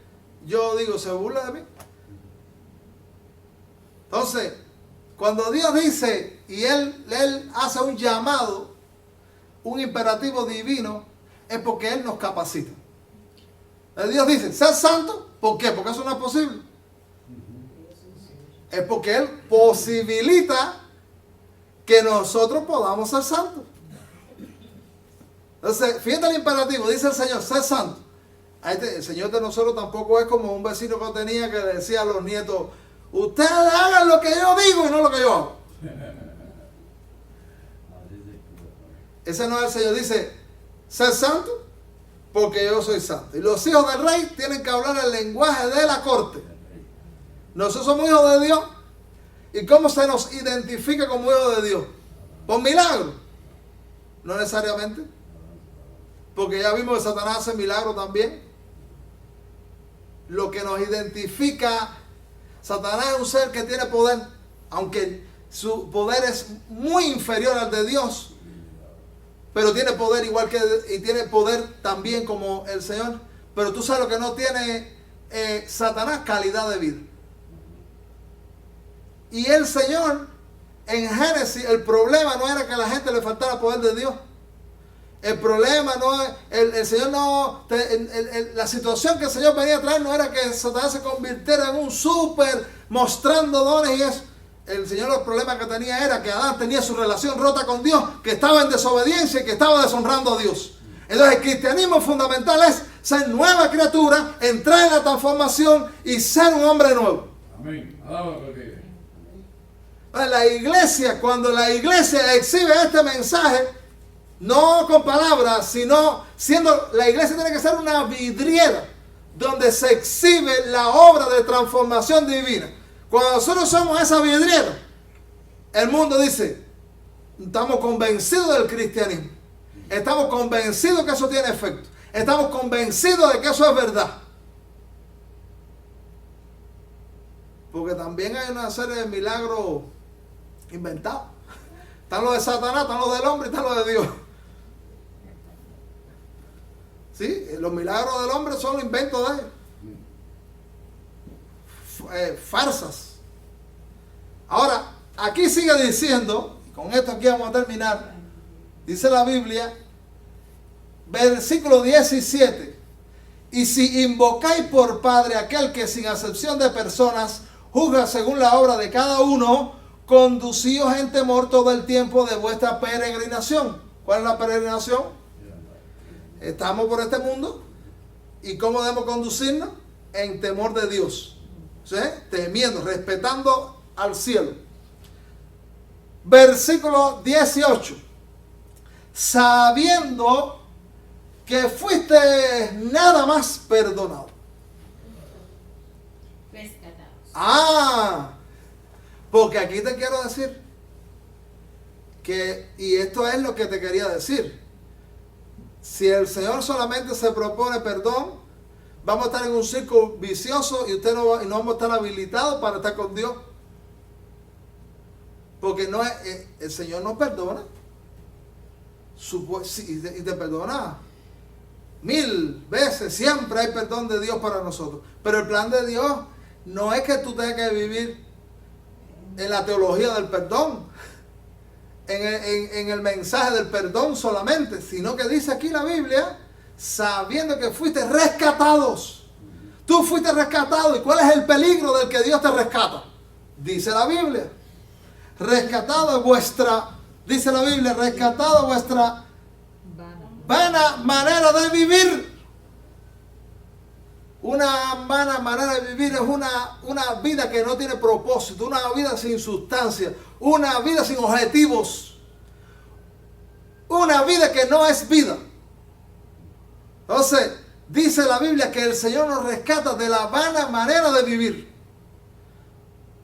yo digo, ¿se burla de mí? Entonces, cuando Dios dice, y Él hace un llamado, un imperativo divino, es porque Él nos capacita. Dios dice, ser santo, ¿por qué? Porque eso no es posible. Es porque Él posibilita que nosotros podamos ser santos. Entonces, fíjate el imperativo, dice el Señor, ser santo. El Señor de nosotros tampoco es como un vecino que tenía que le decía a los nietos, ustedes hagan lo que yo digo y no lo que yo hago. Ese no es el Señor, dice, ser santo porque yo soy santo. Y los hijos del rey tienen que hablar el lenguaje de la corte. Nosotros somos hijos de Dios. ¿Y cómo se nos identifica como hijos de Dios? ¿Por milagro? No necesariamente. Porque ya vimos que Satanás hace milagros también. Lo que nos identifica, Satanás es un ser que tiene poder, aunque su poder es muy inferior al de Dios, pero tiene poder igual que, y tiene poder también como el Señor. Pero tú sabes lo que no tiene Satanás, calidad de vida. Y el Señor, en Génesis, el problema no era que a la gente le faltara poder de Dios. El problema no es, el Señor no, la situación que el Señor venía a traer no era que Satanás se convirtiera en un súper mostrando dones y eso. El Señor, el problema que tenía era que Adán tenía su relación rota con Dios, que estaba en desobediencia y que estaba deshonrando a Dios. Entonces el cristianismo fundamental es ser nueva criatura, entrar en la transformación y ser un hombre nuevo. Amén. La iglesia, cuando la iglesia exhibe este mensaje, no con palabras, sino siendo, la iglesia tiene que ser una vidriera donde se exhibe la obra de transformación divina. Cuando nosotros somos esa vidriera, el mundo dice, estamos convencidos del cristianismo, estamos convencidos que eso tiene efecto, estamos convencidos de que eso es verdad. Porque también hay una serie de milagros inventados. Están los de Satanás, están los del hombre y están los de Dios. ¿Sí? Los milagros del hombre son los inventos de ellos. Farsas. Ahora, aquí sigue diciendo, y con esto aquí vamos a terminar, dice la Biblia, versículo 17, y si invocáis por Padre aquel que sin acepción de personas juzga según la obra de cada uno, conducíos en temor todo el tiempo de vuestra peregrinación. ¿Cuál es la peregrinación? Estamos por este mundo. ¿Y cómo debemos conducirnos? En temor de Dios. ¿Sí? Temiendo, respetando al cielo. Versículo 18. Sabiendo que fuiste nada más perdonado. Porque aquí te quiero decir que, y esto es lo que te quería decir, si el Señor solamente se propone perdón, vamos a estar en un círculo vicioso y no vamos a estar habilitados para estar con Dios. Porque no es, el Señor nos perdona y te perdona 1000 veces, siempre hay perdón de Dios para nosotros, pero el plan de Dios no es que tú tengas que vivir en la teología del perdón, en el mensaje del perdón solamente, sino que dice aquí la Biblia, sabiendo que fuiste rescatados. Tú fuiste rescatado. ¿Y cuál es el peligro del que Dios te rescata? Dice la Biblia, rescatado vuestra, dice la Biblia, rescatado vuestra vana manera de vivir. Una vana manera de vivir es una vida que no tiene propósito, una vida sin sustancia, una vida sin objetivos, una vida que no es vida. Entonces, dice la Biblia que el Señor nos rescata de la vana manera de vivir.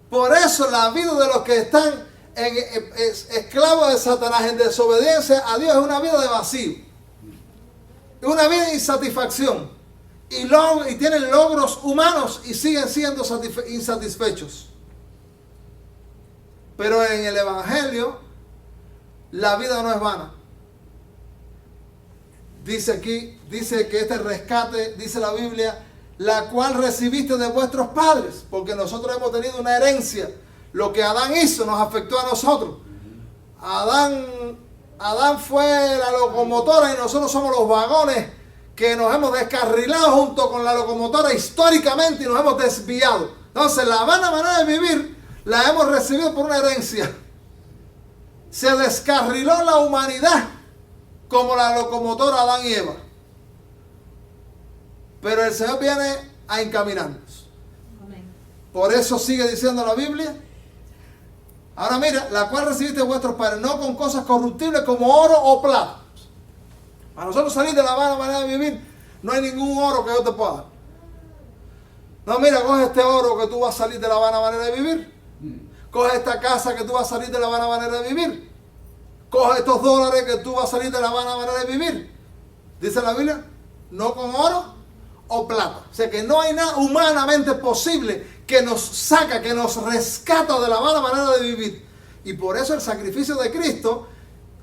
Por eso la vida de los que están esclavos de Satanás, en desobediencia a Dios, es una vida de vacío, es una vida de insatisfacción. Y tienen logros humanos y siguen siendo insatisfechos. Pero en el Evangelio, la vida no es vana. Dice aquí, dice que este rescate, dice la Biblia, la cual recibiste de vuestros padres, porque nosotros hemos tenido una herencia. Lo que Adán hizo nos afectó a nosotros. Adán fue la locomotora y nosotros somos los vagones que nos hemos descarrilado junto con la locomotora históricamente y nos hemos desviado. Entonces, la vana manera de vivir la hemos recibido por una herencia. Se descarriló la humanidad como la locomotora Adán y Eva. Pero el Señor viene a encaminarnos. Por eso sigue diciendo la Biblia. Ahora mira, la cual recibiste de vuestros padres, no con cosas corruptibles como oro o plata. Para nosotros salir de la vana manera de vivir, no hay ningún oro que yo te pueda dar. No, mira, coge este oro que tú vas a salir de la vana manera de vivir. Coge esta casa que tú vas a salir de la vana manera de vivir. Coge estos dólares que tú vas a salir de la vana manera de vivir. Dice la Biblia, no con oro o plata. O sea que no hay nada humanamente posible que nos saca, que nos rescata de la vana manera de vivir. Y por eso el sacrificio de Cristo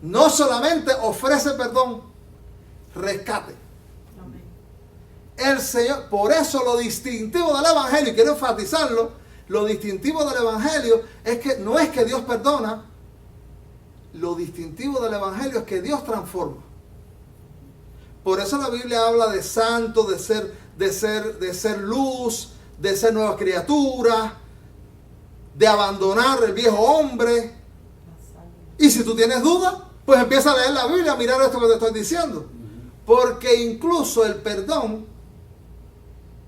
no solamente ofrece perdón, rescate. El Señor, por eso lo distintivo del Evangelio, y quiero enfatizarlo, lo distintivo del Evangelio es que no es que Dios perdona, lo distintivo del Evangelio es que Dios transforma. Por eso la Biblia habla de santo, de ser luz, de ser nueva criatura, de abandonar el viejo hombre. Y si tú tienes dudas, pues empieza a leer la Biblia, a mirar esto que te estoy diciendo. Porque incluso el perdón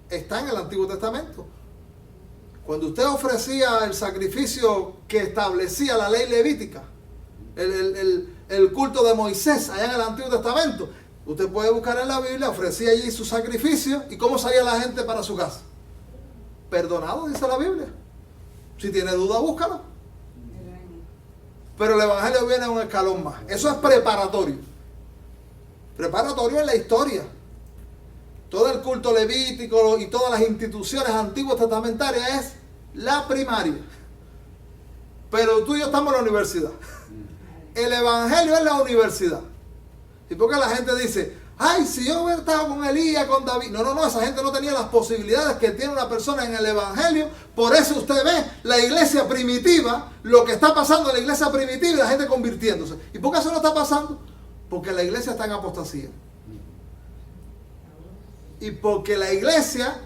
está en el Antiguo Testamento. Cuando usted ofrecía el sacrificio que establecía la ley levítica, el culto de Moisés allá en el Antiguo Testamento, usted puede buscar en la Biblia, ofrecía allí su sacrificio, ¿y cómo salía la gente para su casa? Perdonado, dice la Biblia. Si tiene duda, búscalo. Pero el Evangelio viene a un escalón más. Eso es preparatorio. Preparatorio en la historia. Todo el culto levítico y todas las instituciones antiguas testamentarias es la primaria. Pero tú y yo estamos en la universidad. El Evangelio es la universidad. ¿Y por qué la gente dice, ay, si yo hubiera estado con Elías, con David? No, esa gente no tenía las posibilidades que tiene una persona en el Evangelio. Por eso usted ve la iglesia primitiva, lo que está pasando en la iglesia primitiva y la gente convirtiéndose. ¿Y por qué eso no está pasando? Porque la iglesia está en apostasía. Y porque la iglesia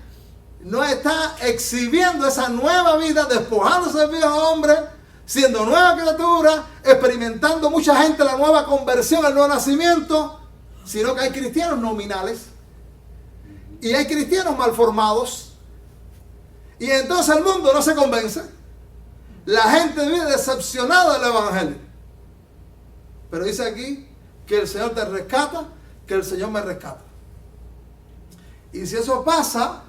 no está exhibiendo esa nueva vida, despojándose del viejo hombre, siendo nueva criatura, experimentando mucha gente la nueva conversión, el nuevo nacimiento, sino que hay cristianos nominales y hay cristianos mal formados, y entonces el mundo no se convence. La gente vive decepcionada del Evangelio. Pero dice aquí que el Señor te rescata, que el Señor me rescata. Y si eso pasa,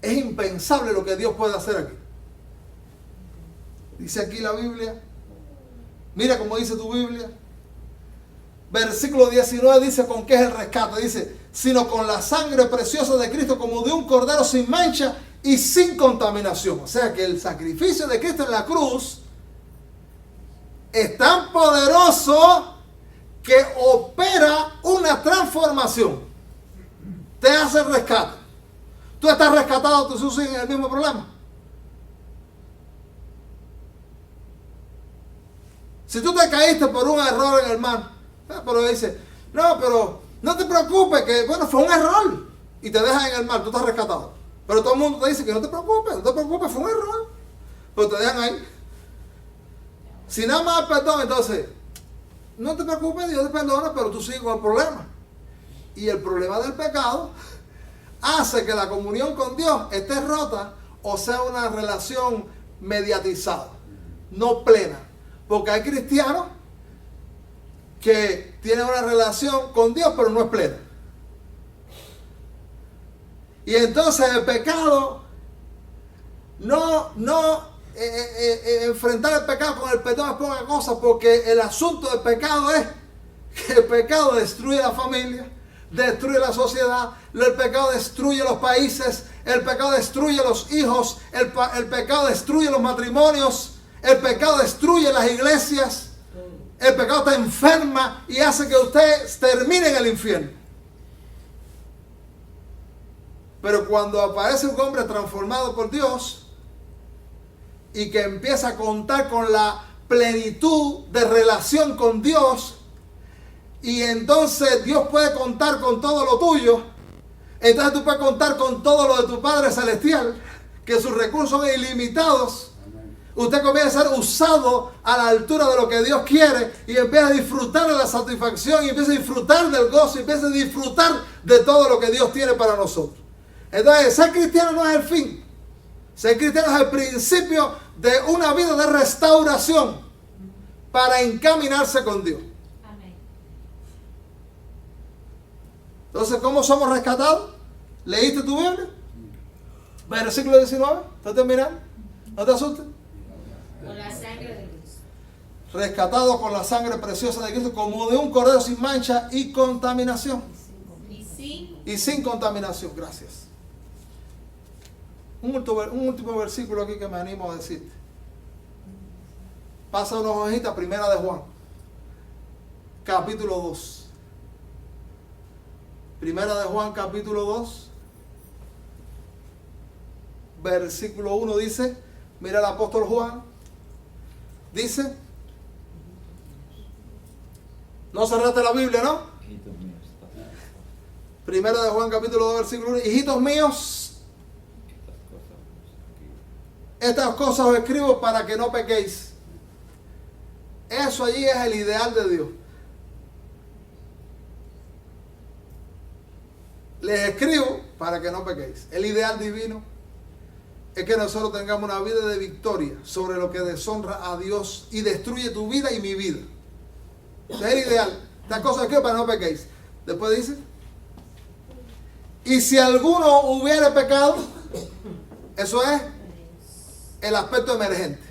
es impensable lo que Dios puede hacer aquí. Dice aquí la Biblia, mira cómo dice tu Biblia, versículo 19 dice con qué es el rescate. Dice, sino con la sangre preciosa de Cristo, como de un cordero sin mancha y sin contaminación. O sea que el sacrificio de Cristo en la cruz es tan poderoso que opera una transformación. Te hace el rescate. Tú estás rescatado, tú sigues en el mismo problema. Si tú te caíste por un error en el mar, pero dice, no, pero no te preocupes, que bueno, fue un error, y te dejan en el mar, tú estás rescatado. Pero todo el mundo te dice que no te preocupes, fue un error, pero te dejan ahí. Si nada más perdón, entonces, no te preocupes, Dios te perdona, pero tú sigues con el problema. Y el problema del pecado hace que la comunión con Dios esté rota, o sea, una relación mediatizada, no plena. Porque hay cristianos que tienen una relación con Dios, pero no es plena. Y entonces el pecado, enfrentar el pecado con el perdón es poca cosa, porque el asunto del pecado es que el pecado destruye la familia, destruye la sociedad, el pecado destruye los países, el pecado destruye los hijos, el pecado destruye los matrimonios, el pecado destruye las iglesias, el pecado te enferma y hace que usted termine en el infierno. Pero cuando aparece un hombre transformado por Dios y que empieza a contar con la plenitud de relación con Dios, y entonces Dios puede contar con todo lo tuyo, entonces tú puedes contar con todo lo de tu Padre Celestial, que sus recursos son ilimitados. Usted comienza a ser usado a la altura de lo que Dios quiere y empieza a disfrutar de la satisfacción y empieza a disfrutar del gozo y empieza a disfrutar de todo lo que Dios tiene para nosotros. Entonces, ser cristiano no es el fin. Ser cristiano es el principio de una vida de restauración para encaminarse con Dios. Amén. Entonces, ¿cómo somos rescatados? ¿Leíste tu Biblia? Versículo 19. ¿Estás terminando? No te asustes. Con la sangre de Cristo. Rescatados con la sangre preciosa de Cristo, como de un cordero sin mancha y contaminación. Y sin contaminación. Gracias. Un último versículo aquí que me animo a decirte. Pasa una hojita, primera de Juan, capítulo 2. Primera de Juan, capítulo 2, versículo 1 dice, mira el apóstol Juan, dice, no cerraste la Biblia, ¿no? Primera de Juan, capítulo 2, versículo 1, hijitos míos, estas cosas os escribo para que no pequéis. Eso allí es el ideal de Dios. Les escribo para que no pequéis. El ideal divino, es que nosotros tengamos una vida de victoria sobre lo que deshonra a Dios y destruye tu vida y mi vida. Es el ideal. Esta cosa aquí para no pequéis. Después dice, y si alguno hubiere pecado, eso es el aspecto emergente.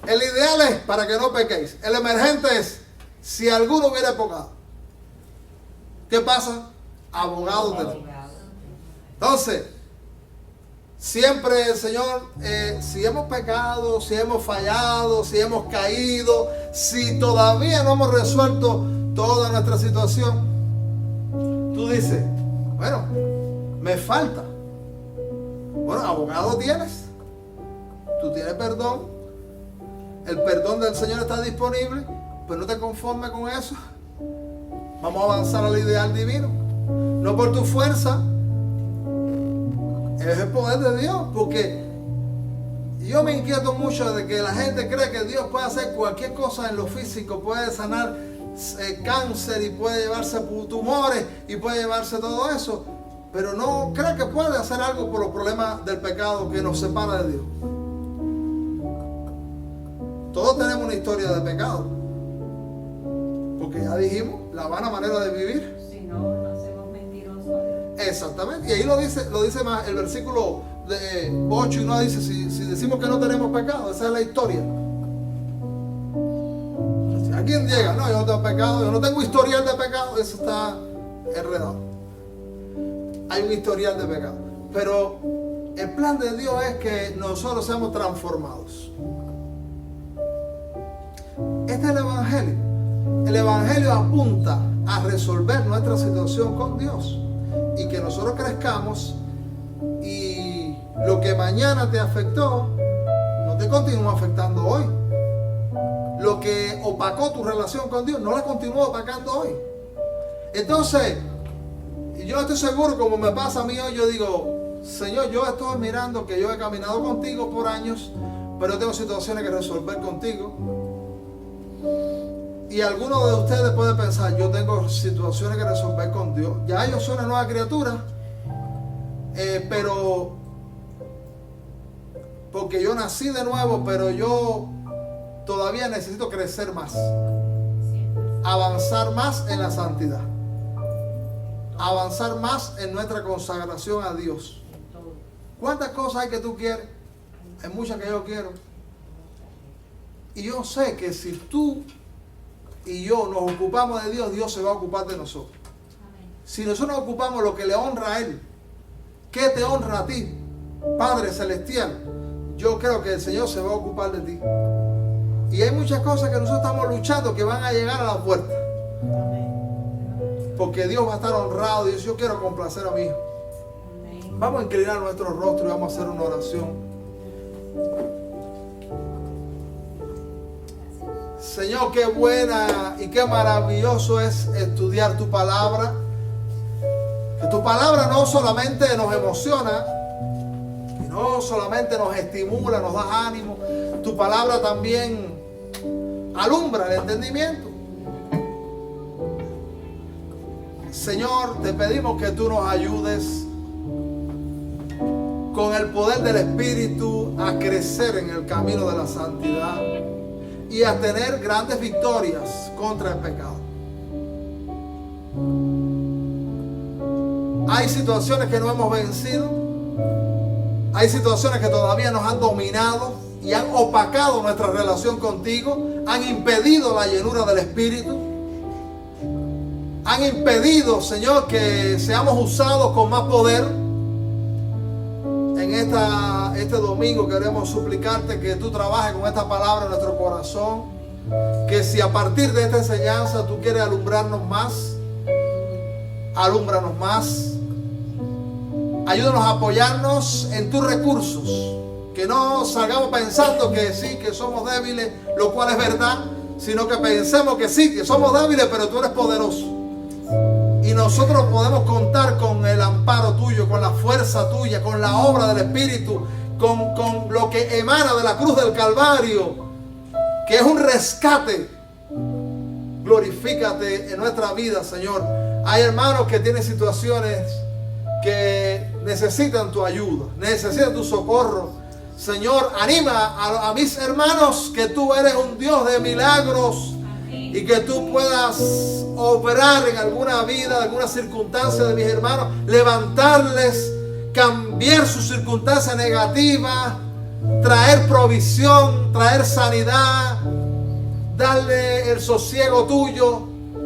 El ideal es para que no pequéis. El emergente es si alguno hubiere pecado. ¿Qué pasa? Abogado tenemos. Entonces, siempre el Señor, si hemos pecado, si hemos fallado, si hemos caído, si todavía no hemos resuelto toda nuestra situación, tú dices, bueno, me falta. Bueno, abogado tienes. Tú tienes perdón. El perdón del Señor está disponible. Pues no te conformes con eso. Vamos a avanzar al ideal divino. No por tu fuerza. Es el poder de Dios. Porque yo me inquieto mucho de que la gente cree que Dios puede hacer cualquier cosa en lo físico. Puede sanar cáncer y puede llevarse tumores y puede llevarse todo eso. Pero no cree que puede hacer algo por los problemas del pecado que nos separa de Dios. Todos tenemos una historia de pecado. Porque ya dijimos, la vana manera de vivir. Si no, no hacemos mentirosos. Exactamente. Y ahí lo dice más el versículo 8 y 9 dice, si decimos que no tenemos pecado, esa es la historia. Si alguien llega, no, yo no tengo pecado, yo no tengo historial de pecado, eso está enredado. Hay un historial de pecado. Pero el plan de Dios es que nosotros seamos transformados. Este es el Evangelio. El Evangelio apunta a resolver nuestra situación con Dios y que nosotros crezcamos y lo que mañana te afectó no te continúa afectando hoy. Lo que opacó tu relación con Dios no la continúa opacando hoy. Entonces, yo estoy seguro, como me pasa a mí hoy, yo digo, Señor, yo estoy mirando que yo he caminado contigo por años, pero tengo situaciones que resolver contigo. Y alguno de ustedes puede pensar, yo tengo situaciones que resolver con Dios. Ya yo soy una nueva criatura, pero porque yo nací de nuevo, pero yo todavía necesito crecer más, avanzar más en la santidad, avanzar más en nuestra consagración a Dios. ¿Cuántas cosas hay que tú quieres? Hay muchas que yo quiero. Y yo sé que si tú y yo nos ocupamos de Dios, Dios se va a ocupar de nosotros. Amén. Si nosotros nos ocupamos lo que le honra a Él, ¿qué te honra a ti? Padre Celestial, yo creo que el Señor se va a ocupar de ti. Y hay muchas cosas que nosotros estamos luchando que van a llegar a la puerta. Amén. Porque Dios va a estar honrado y dice, yo quiero complacer a mi hijo. Amén. Vamos a inclinar nuestro rostro y vamos a hacer una oración. Señor, qué buena y qué maravilloso es estudiar tu palabra. Que tu palabra no solamente nos emociona, y no solamente nos estimula, nos da ánimo. Tu palabra también alumbra el entendimiento. Señor, te pedimos que tú nos ayudes con el poder del Espíritu a crecer en el camino de la santidad y a tener grandes victorias contra el pecado. Hay situaciones que no hemos vencido, hay situaciones que todavía nos han dominado y han opacado nuestra relación contigo, han impedido la llenura del Espíritu, han impedido, Señor, que seamos usados con más poder. En este domingo queremos suplicarte que tú trabajes con esta palabra en nuestro corazón, que si a partir de esta enseñanza tú quieres alumbrarnos más, alúmbranos más. Ayúdanos a apoyarnos en tus recursos, que no salgamos pensando que sí, que somos débiles, lo cual es verdad, sino que pensemos que sí, que somos débiles, pero tú eres poderoso. Y nosotros podemos contar con el amparo tuyo, con la fuerza tuya, con la obra del Espíritu, con lo que emana de la cruz del Calvario, que es un rescate. Glorifícate en nuestra vida, Señor. Hay hermanos que tienen situaciones que necesitan tu ayuda, necesitan tu socorro. Señor, anima a mis hermanos que tú eres un Dios de milagros y que tú puedas obrar en alguna vida, en alguna circunstancia de mis hermanos, levantarles, cambiar su circunstancia negativa, traer provisión, traer sanidad, darle el sosiego tuyo.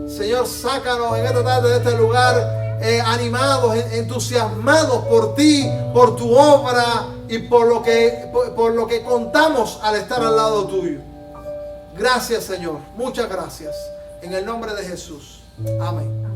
Señor, sácanos en esta tarde de este lugar animados, entusiasmados por ti, por tu obra y por lo que contamos al estar al lado tuyo. Gracias, Señor. Muchas gracias. En el nombre de Jesús. Amén.